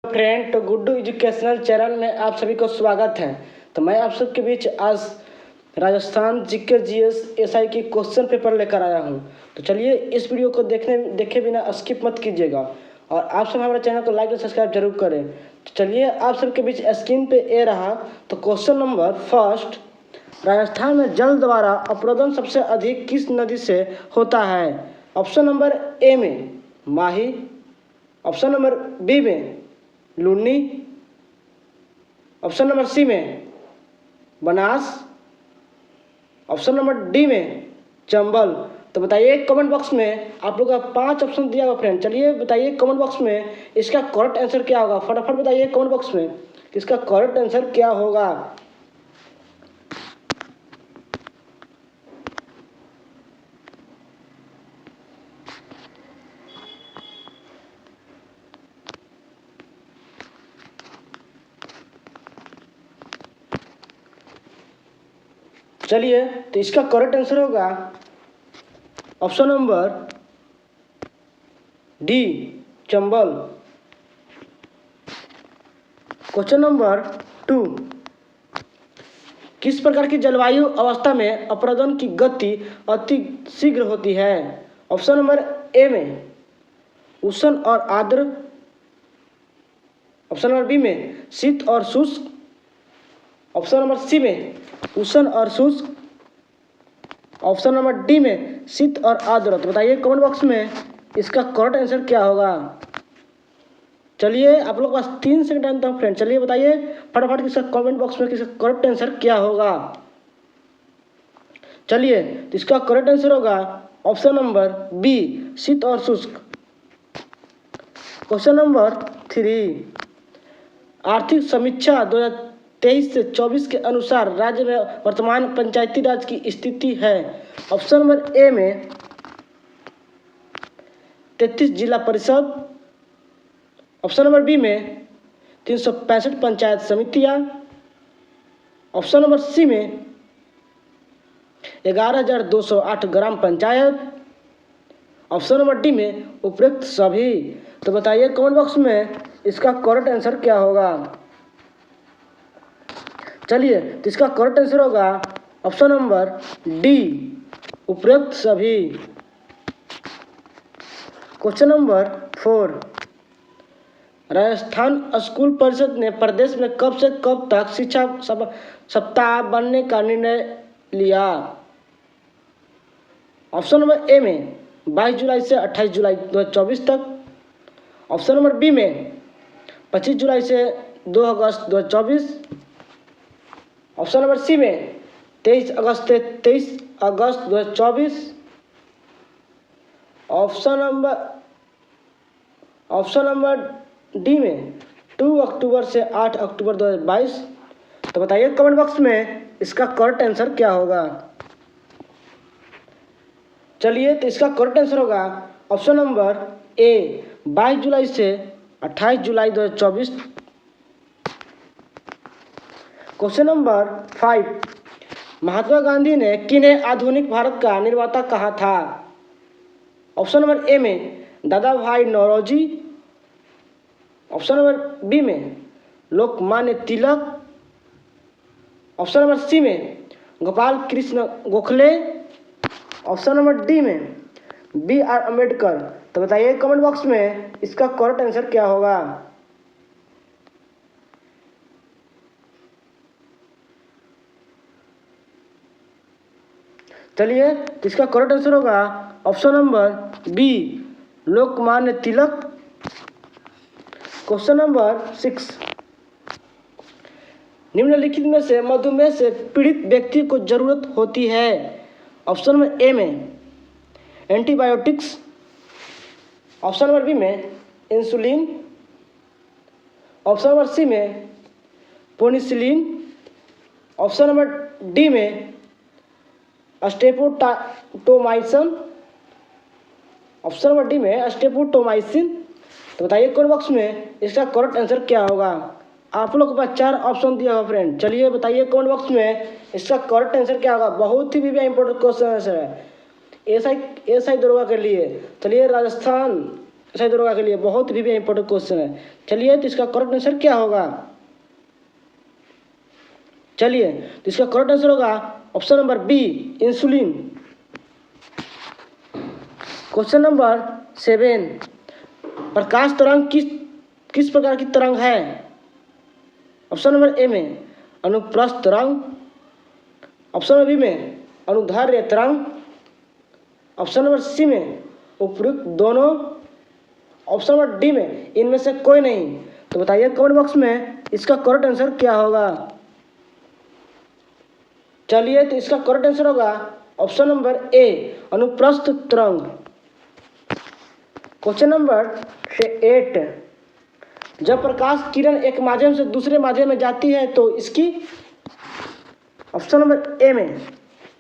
Friend, तो Guddu educational channel में आप सभी को स्वागत है। तो मैं आप सबके बीच आज राजस्थान जीके जीएस एसआई की क्वेश्चन पेपर लेकर आया हूं। तो चलिए इस वीडियो को देखे बिना स्किप मत कीजिएगा और आप सब हमारे चैनल को लाइक और सब्सक्राइब जरूर करें। तो चलिए आप सबके बीच स्क्रीन पे ए रहा। तो क्वेश्चन नंबर फर्स्ट, राजस्थान में जल द्वारा अवरोधन सबसे अधिक किस नदी से होता है? ऑप्शन नंबर ए में माही, ऑप्शन नंबर बी में लुनी, ऑप्शन नंबर सी में बनास, ऑप्शन नंबर डी में चंबल। तो बताइए कमेंट बॉक्स में, आप लोग का 5 ऑप्शन दिया होगा फ्रेंड। चलिए बताइए कमेंट बॉक्स में इसका करेक्ट आंसर क्या होगा। फटाफट बताइए कमेंट बॉक्स में इसका करेक्ट आंसर क्या होगा। चलिए तो इसका करेक्ट आंसर होगा option number D, Chambal. Question number 2, किस प्रकार की जलवायु अवस्था में अपरदन की गति अति शीघ्र होती है? ऑप्शन नंबर ए में उष्ण और आर्द्र, ऑप्शन नंबर बी में शीत और शुष्क, ऑप्शन नंबर सी में उष्ण और शुष्क, ऑप्शन नंबर डी में शीत और आर्द्र। तो बताइए कमेंट बॉक्स में इसका करेक्ट आंसर क्या होगा। चलिए आप लोग पास 3 सेकंड टाइम था फ्रेंड। चलिए बताइए फटाफट इसका कमेंट बॉक्स में इसका करेक्ट आंसर क्या होगा। चलिए तो इसका करेक्ट आंसर होगा ऑप्शन नंबर बी, शीत और शुष्क। क्वेश्चन नंबर 3, आर्थिक समीक्षा 2023 से 24 के अनुसार राज्य में वर्तमान पंचायती राज की स्थिति है। ऑप्शन नंबर ए में 33 जिला परिषद, ऑप्शन नंबर बी में 365 पंचायत समितियां, ऑप्शन नंबर सी में 11,208 ग्राम पंचायत, ऑप्शन नंबर डी में उपरोक्त सभी। तो बताइए कमेंट बॉक्स में इसका करेक्ट आंसर क्या होगा। चलिए तो इसका करेक्ट आंसर होगा ऑप्शन नंबर डी, उपरोक्त सभी। क्वेश्चन नंबर 4, राजस्थान स्कूल परिषद ने प्रदेश में कब से कब तक शिक्षा सप्ताह बनने का निर्णय लिया? ऑप्शन नंबर ए में 22 जुलाई से 28 जुलाई 2024 तक, ऑप्शन नंबर बी में 25 जुलाई से 2 अगस्त 2024, ऑप्शन नंबर सी में 23 अगस्त से 23 अगस्त 2024, ऑप्शन नंबर डी में 2 अक्टूबर से 8 अक्टूबर 2022। तो बताइए कमेंट बॉक्स में इसका करेक्ट आंसर क्या होगा। चलिए तो इसका करेक्ट आंसर होगा ऑप्शन नंबर ए, 22 जुलाई से 28 जुलाई 2024। क्वेश्चन नंबर 5, महात्मा गांधी ने किन्हें आधुनिक भारत का निर्माता कहा था? ऑप्शन नंबर ए में दादा भाई नौरोजी, ऑप्शन नंबर बी में Lokmanya Tilak, option number C में Gopal Krishna Gokhale, option number D में बी आर अम्बेडकर। तो बताइए कमेंट बॉक्स में इसका करेक्ट आंसर क्या होगा। चलिए तो इसका करेक्ट आंसर होगा option number B, Lokmanya Tilak. Question number 6, निम्नलिखित में से मधुमेह से पीड़ित व्यक्ति को जरूरत होती है? ऑप्शन नंबर ए में एंटीबायोटिक्स, ऑप्शन नंबर बी में इंसुलिन, ऑप्शन नंबर सी में पेनिसिलिन, ऑप्शन नंबर डी में स्टेपोटाटोमाइसिन, ऑप्शन नंबर डी में स्टेपोटोमाइसिन। तो बताइए कमेंट बॉक्स में इसका करेक्ट आंसर क्या होगा। आप लोग के पास 4 ऑप्शन दिया होगा फ्रेंड। चलिए बताइए कमेंट बॉक्स में इसका करेक्ट आंसर क्या होगा। बहुत ही इंपॉर्टेंट क्वेश्चन आंसर है एसआई दरोगा के लिए। चलिए राजस्थान सही दरोगा के लिए बहुत भी इंपॉर्टेंट क्वेश्चन है। चलिए तो इसका करेक्ट आंसर क्या होगा? चलिए तो इसका करेक्ट आंसर होगा option number B, insulin. Question number 7, प्रकाश तरंग किस प्रकार की तरंग है? ऑप्शन नंबर ए में अनुप्रस्थ तरंग, ऑप्शन नंबर बी में अनुदैर्ध्य तरंग, ऑप्शन नंबर सी में उपयुक्त दोनों, ऑप्शन नंबर डी में इनमें से कोई नहीं। तो बताइए कमेंट बॉक्स में इसका करेक्ट आंसर क्या होगा। चलिए तो इसका करेक्ट आंसर होगा ऑप्शन नंबर ए, अनुप्रस्थ तरंग। क्वेश्चन नंबर 8, जब प्रकाश किरण एक माध्यम से दूसरे माध्यम में जाती है तो इसकी, ऑप्शन नंबर ए में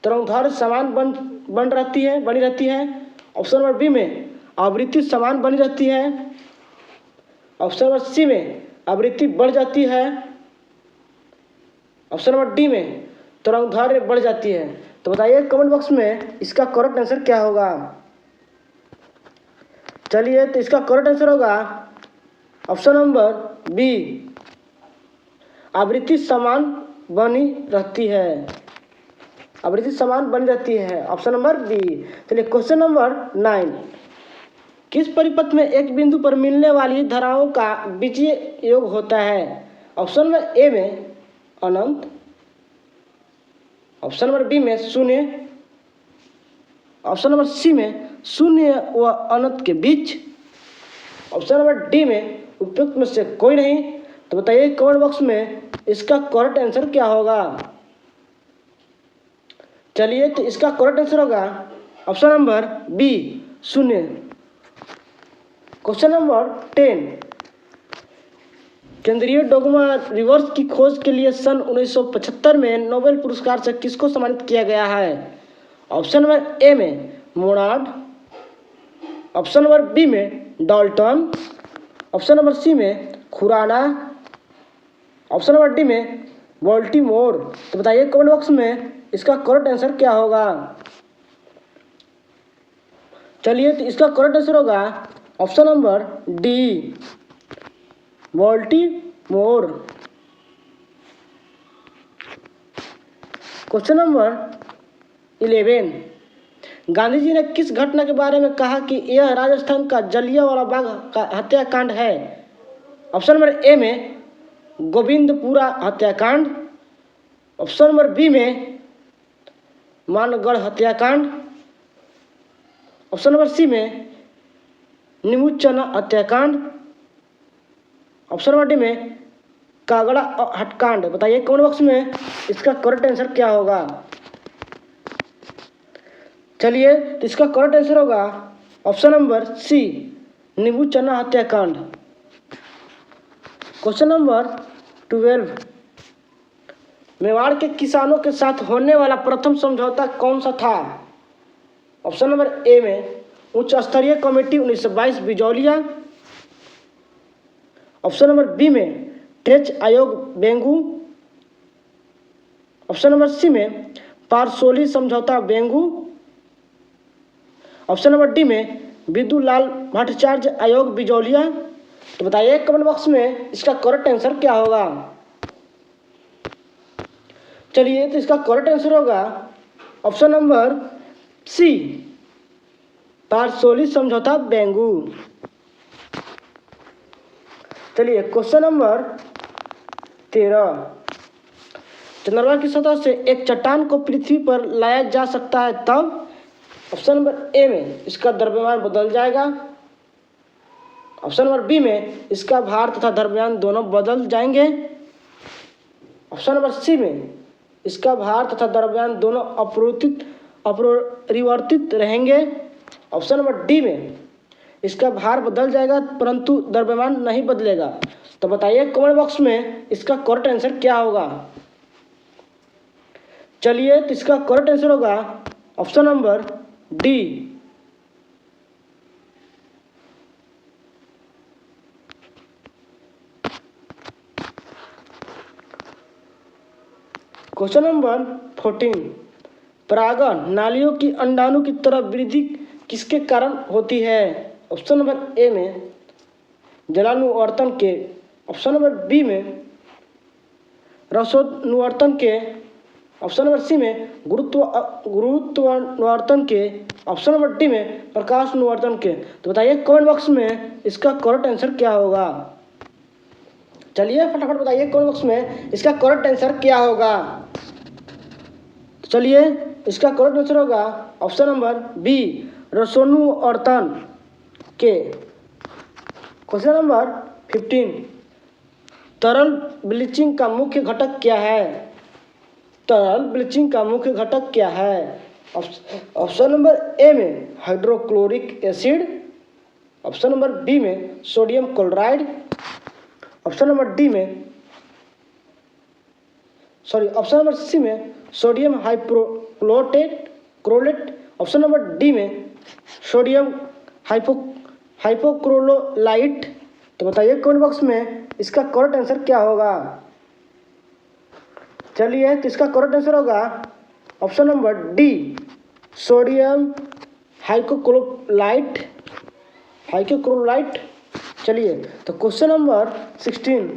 तरंगदैर्ध्य समान बनी रहती है, ऑप्शन नंबर बी में आवृत्ति समान बनी रहती है, ऑप्शन नंबर सी में आवृत्ति बढ़ जाती है, ऑप्शन नंबर डी में तरंगदैर्ध्य बढ़ जाती है। तो बताइए कमेंट बॉक्स में इसका करेक्ट आंसर क्या होगा। चलिए तो इसका करेक्ट आंसर होगा ऑप्शन नंबर बी, आवृत्ति समान बनी रहती है, आवृत्ति समान बनी रहती है, ऑप्शन नंबर बी। चलिए क्वेश्चन नंबर 9, किस परिपथ में एक बिंदु पर मिलने वाली धाराओं का बीजीय योग होता है? ऑप्शन नंबर ए में अनंत, ऑप्शन नंबर बी में शून्य, ऑप्शन नंबर सी में शून्य व अनंत के बीच, ऑप्शन नंबर डी में उपयुक्त में से कोई नहीं। तो बताइए कमेंट बॉक्स में इसका करेक्ट आंसर क्या होगा। चलिए तो इसका करेक्ट आंसर होगा ऑप्शन नंबर बी, शून्य। क्वेश्चन नंबर 10, केंद्रीय डोगमा रिवर्स की खोज के लिए सन 1975 में नोबेल पुरस्कार से किसको सम्मानित किया गया है? ऑप्शन नंबर ए में मोनार्ड, ऑप्शन नंबर बी में डाल्टन, ऑप्शन नंबर सी में खुराना, ऑप्शन नंबर डी में बाल्टीमोर। तो बताइए कमेंट बॉक्स में इसका करेक्ट आंसर क्या होगा। चलिए तो इसका करेक्ट आंसर होगा option number D, Baltimore. Question number 11, Gandhi ji ने किस घटना के बारे में कहा कि यह राजस्थान का जलियांवाला बाग का हत्याकांड है? ऑप्शन नंबर ए में गोविंदपुरा हत्याकांड, ऑप्शन नंबर बी में मानगढ़ हत्याकांड, ऑप्शन नंबर सी में नीमूचना हत्याकांड, ऑप्शन नंबर डी में कागड़ा हत्याकांड। बताइए कमेंट बॉक्स में इसका करेक्ट आंसर क्या होगा। चलिए तो इसका करेक्ट आंसर होगा ऑप्शन नंबर सी, नीमूचना हत्याकांड। क्वेश्चन नंबर 12, मेवाड़ के किसानों के साथ होने वाला प्रथम समझौता कौन सा था? ऑप्शन नंबर ए में उच्च स्तरीय committee 1922 Bijolia, option number B में टेच आयोग बेंगू, ऑप्शन नंबर सी में पारसोली समझौता बेंगू, ऑप्शन नंबर डी में विदुलाल भट्टाचार्य आयोग बिजौलिया। तो बताइए कमेंट बॉक्स में इसका करेक्ट आंसर क्या होगा। चलिए तो इसका करेक्ट आंसर होगा ऑप्शन नंबर सी, पारसोली समझौता बेंगू। चलिए क्वेश्चन नंबर 13, चंद्रमा की सतह से एक चट्टान को पृथ्वी पर लाया जा सकता है तब? ऑप्शन नंबर ए में इसका द्रव्यमान बदल जाएगा, ऑप्शन नंबर बी में इसका भार तथा द्रव्यमान दोनों बदल जाएंगे, ऑप्शन नंबर सी में इसका भार तथा द्रव्यमान दोनों अपरिवर्तित रहेंगे, ऑप्शन नंबर डी में इसका भार बदल जाएगा परंतु द्रव्यमान नहीं बदलेगा। तो बताइए कमेंट बॉक्स में इसका करेक्ट आंसर क्या होगा। चलिए तो इसका करेक्ट आंसर होगा option number D, question number 14, परागण नालियों की अंडाणु की तरफ वृद्धि किसके कारण होती है? ऑप्शन नंबर ए में जलानुवर्तन के, ऑप्शन नंबर बी में रसोनुवर्तन के, ऑप्शन नंबर सी में गुरुत्वानुवर्तन के, ऑप्शन नंबर डी में प्रकाशानुवर्तन के। तो बताइए कमेंट बॉक्स में इसका करेक्ट आंसर क्या होगा। चलिए फटाफट बताइए कमेंट बॉक्स में इसका करेक्ट आंसर क्या होगा। चलिए इसका करेक्ट आंसर होगा ऑप्शन नंबर बी रसोनुवर्तन के। क्वेश्चन नंबर 15, तरल ब्लीचिंग का मुख्य घटक क्या है। तरल ब्लीचिंग का मुख्य घटक क्या है। ऑप्शन नंबर ए में hydrochloric acid, option number B में sodium chloride, option number D में ऑप्शन नंबर सी में sodium chlorate, option number D में सोडियम हाइपोक्लोराइट। तो बताइए कमेंट बॉक्स में इसका करेक्ट आंसर क्या होगा। चलिए तो इसका करेक्ट आंसर होगा option number D sodium hypochlorite. चलिए तो क्वेश्चन नंबर 16,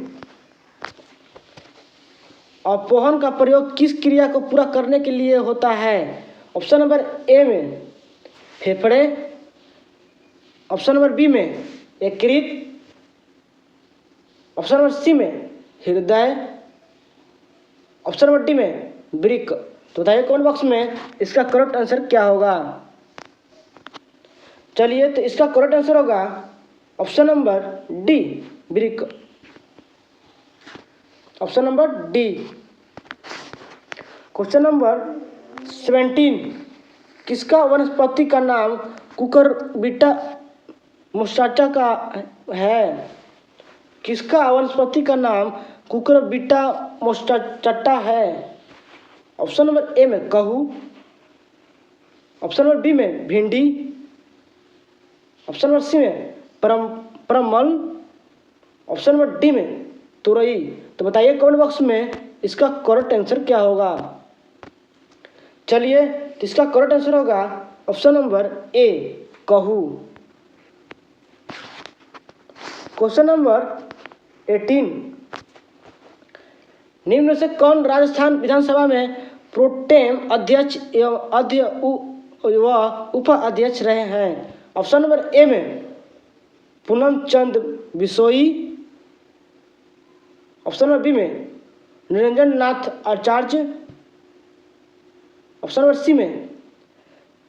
अपवहन का प्रयोग किस क्रिया को पूरा करने के लिए होता है। ऑप्शन नंबर ए में फेफड़े, ऑप्शन नंबर बी में यकृत, ऑप्शन नंबर सी में हृदय, ऑप्शन नंबर डी में वृक्क। तो बताइए कमेंट बॉक्स में इसका करेक्ट आंसर क्या होगा। चलिए तो इसका करेक्ट आंसर होगा ऑप्शन नंबर डी वृक्क, option number D. Question number 17, किसका वनस्पति का नाम कुकुरबिटा मोसाचा का है। किसका वनस्पति का नाम कुकुरबिटा मोसाचा है। ऑप्शन नंबर ए में कहू, ऑप्शन नंबर बी में भिंडी, ऑप्शन नंबर सी में परमल, ऑप्शन नंबर डी में तुरई। तो बताइए कमेंट बॉक्स में इसका करेक्ट आंसर क्या होगा। चलिए तो इसका करेक्ट आंसर होगा ऑप्शन नंबर ए कहू। क्वेश्चन नंबर 18, निम्न में से कौन राजस्थान विधानसभा में प्रोटेम अध्यक्ष व उपाध्यक्ष रहे हैं। ऑप्शन नंबर ए में पूनम चंद बिशोई, ऑप्शन नंबर बी में निरंजन नाथ आचार्य, ऑप्शन नंबर सी में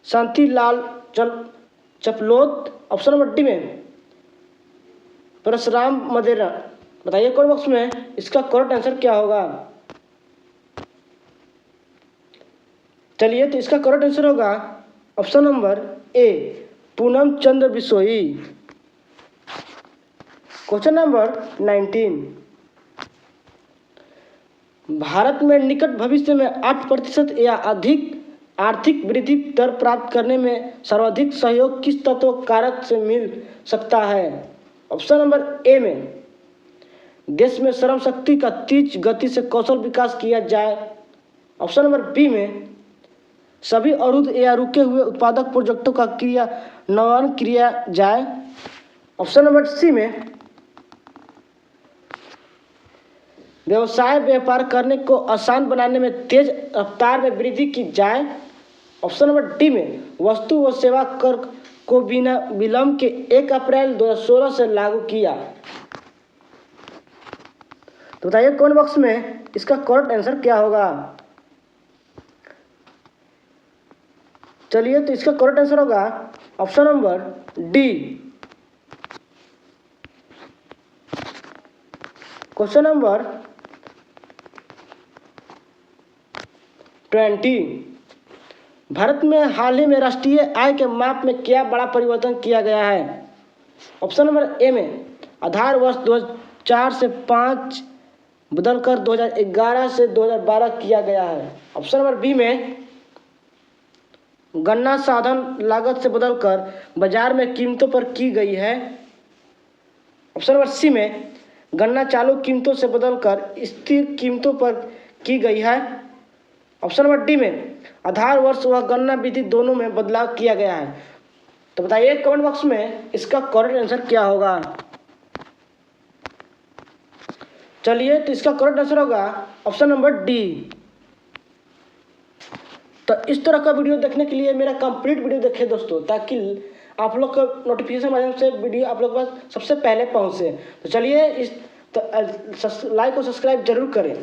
Shantilal Chaplot, option number D में परशुराम मदेरा। बताइए कमेंट बॉक्स में इसका करेक्ट आंसर क्या होगा। चलिए तो इसका करेक्ट आंसर होगा ऑप्शन नंबर ए पूनम चंद्र बिशोई। क्वेश्चन नंबर 19, भारत में निकट भविष्य में 8% या अधिक आर्थिक वृद्धि दर प्राप्त करने में सर्वाधिक सहयोग किस तत्व कारक से मिल सकता है। ऑप्शन नंबर ए में देश में श्रम शक्ति का तेज गति से कौशल विकास किया जाए, ऑप्शन नंबर बी में सभी अवरुद्ध या रुके हुए उत्पादक प्रोजेक्टों का क्रियान्वयन किया जाए, ऑप्शन नंबर सी में व्यवसाय व्यापार करने को आसान बनाने में तेज रफ्तार में वृद्धि की जाए, ऑप्शन नंबर डी में वस्तु व सेवा कर को बिना विलंब के 1 अप्रैल 2016 से लागू किया। तो बताइए कमेंट बॉक्स में इसका करेक्ट आंसर क्या होगा। चलिए तो इसका करेक्ट आंसर होगा option number D. Question number 20, Bharat में हाल ही में राष्ट्रीय आय के माप में क्या बड़ा परिवर्तन किया गया है। ऑप्शन नंबर ए में आधार वर्ष 2004 से 5 बदलकर 2011 से 2012 किया गया है, ऑप्शन नंबर बी में गन्ना साधन लागत से बदलकर बाजार में कीमतों पर की गई है, ऑप्शन नंबर सी में गन्ना चालू कीमतों से बदलकर स्थिर कीमतों पर की गई है, ऑप्शन नंबर डी में आधार वर्ष व गन्ना विधि दोनों में बदलाव किया गया है। तो बताइए कमेंट बॉक्स में इसका करेक्ट आंसर क्या होगा। चलिए, तो इसका करेक्ट आंसर होगा ऑप्शन नंबर डी। तो इस तरह का वीडियो देखने के लिए मेरा कंप्लीट वीडियो देखिए दोस्तों, ताकि आप लोग को नोटिफिकेशन माध्यम से वीडियो आप लोग के पास सबसे पहले पहुंचे। तो चलिए, इस तो लाइक और सब्सक्राइब जरूर करें।